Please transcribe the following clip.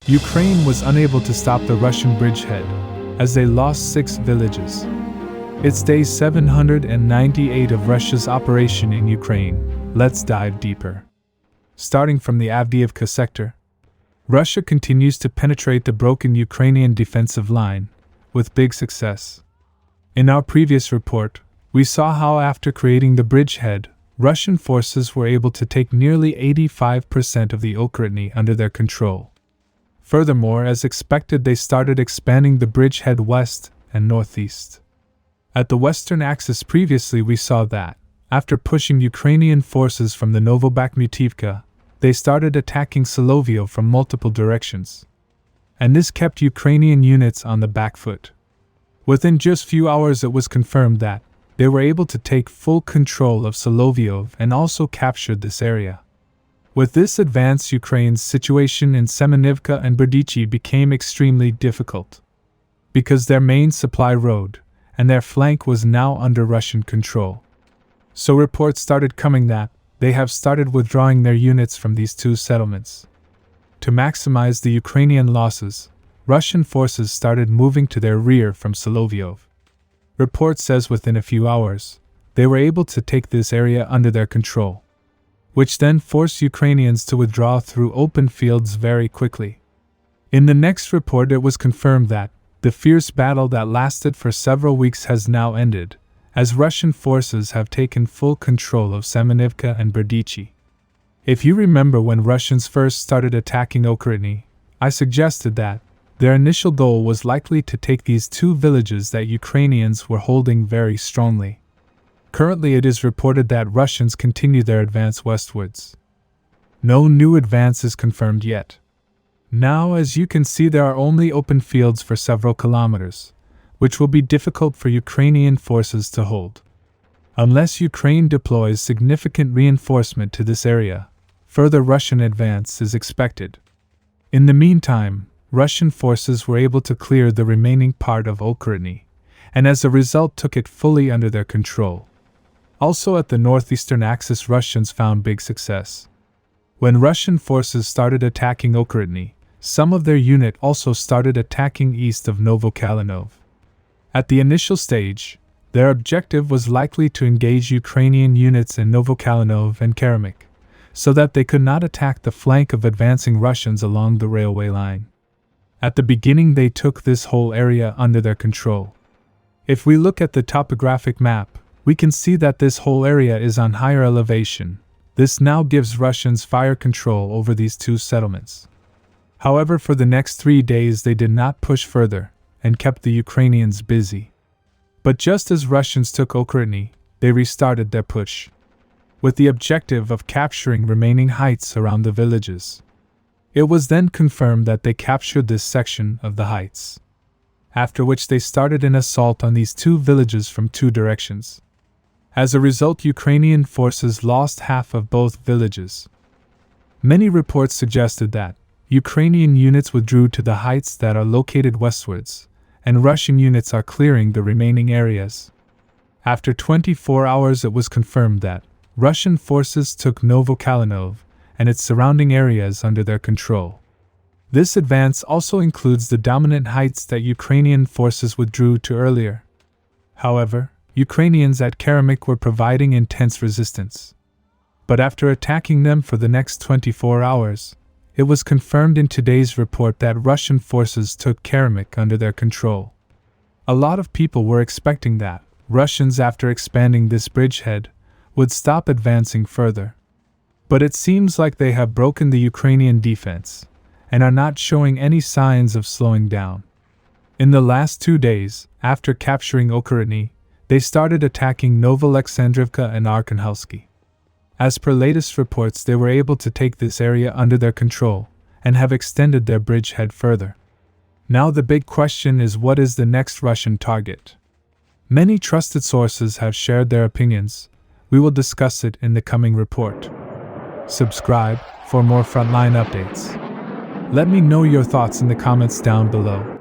Ukraine was unable to stop the Russian bridgehead, as they lost 6 villages. It's day 798 of Russia's operation in Ukraine. Let's dive deeper. Starting from the Avdiivka sector, Russia continues to penetrate the broken Ukrainian defensive line, with big success. In our previous report, we saw how after creating the bridgehead, Russian forces were able to take nearly 85% of the Ukraine under their control. Furthermore, as expected, they started expanding the bridgehead west and northeast. At the western axis previously we saw that, after pushing Ukrainian forces from the Bakhmut, they started attacking Saloio from multiple directions. And this kept Ukrainian units on the back foot. Within just few hours it was confirmed that they were able to take full control of Saloio and also captured this area. With this advance, Ukraine's situation in Maryinka and Bichi became extremely difficult, because their main supply road and their flank was now under Russian control. So reports started coming that they have started withdrawing their units from these two settlements. To maximize the Ukrainian losses, Russian forces started moving to their rear from Saloio. Report says within a few hours, they were able to take this area under their control, which then forced Ukrainians to withdraw through open fields very quickly. In the next report it was confirmed that the fierce battle that lasted for several weeks has now ended, as Russian forces have taken full control of Maryinka and Bichi. If you remember when Russians first started attacking Ukraine, I suggested that their initial goal was likely to take these two villages that Ukrainians were holding very strongly. Currently it is reported that Russians continue their advance westwards. No new advance is confirmed yet. Now, as you can see, there are only open fields for several kilometers, which will be difficult for Ukrainian forces to hold. Unless Ukraine deploys significant reinforcement to this area, further Russian advance is expected. In the meantime, Russian forces were able to clear the remaining part of Ukraine, and as a result took it fully under their control. Also at the northeastern axis, Russians found big success. When Russian forces started attacking Ukraine, some of their unit also started attacking east of Novokalinov. At the initial stage, their objective was likely to engage Ukrainian units in Novokalinov and Kherson, so that they could not attack the flank of advancing Russians along the railway line. At the beginning they took this whole area under their control. If we look at the topographic map, we can see that this whole area is on higher elevation. This now gives Russians fire control over these two settlements. However, for the next 3 days they did not push further, and kept the Ukrainians busy. But just as Russians took Ukraine, they restarted their push, with the objective of capturing remaining heights around the villages. It was then confirmed that they captured this section of the heights, after which they started an assault on these two villages from two directions. As a result, Ukrainian forces lost half of both villages. Many reports suggested that Ukrainian units withdrew to the heights that are located westwards, and Russian units are clearing the remaining areas. After 24 hours it was confirmed that Russian forces took Novokalinov and its surrounding areas under their control. This advance also includes the dominant heights that Ukrainian forces withdrew to earlier. However, Ukrainians at Kherson were providing intense resistance. But after attacking them for the next 24 hours, it was confirmed in today's report that Russian forces took Kherson under their control. A lot of people were expecting that Russians, after expanding this bridgehead, would stop advancing further. But it seems like they have broken the Ukrainian defense, and are not showing any signs of slowing down. In the last 2 days, after capturing Ukraine, they started attacking Novoalexandrivka and Arkhangelsk. As per latest reports, they were able to take this area under their control, and have extended their bridgehead further. Now the big question is, what is the next Russian target? Many trusted sources have shared their opinions. We will discuss it in the coming report. Subscribe for more frontline updates. Let me know your thoughts in the comments down below.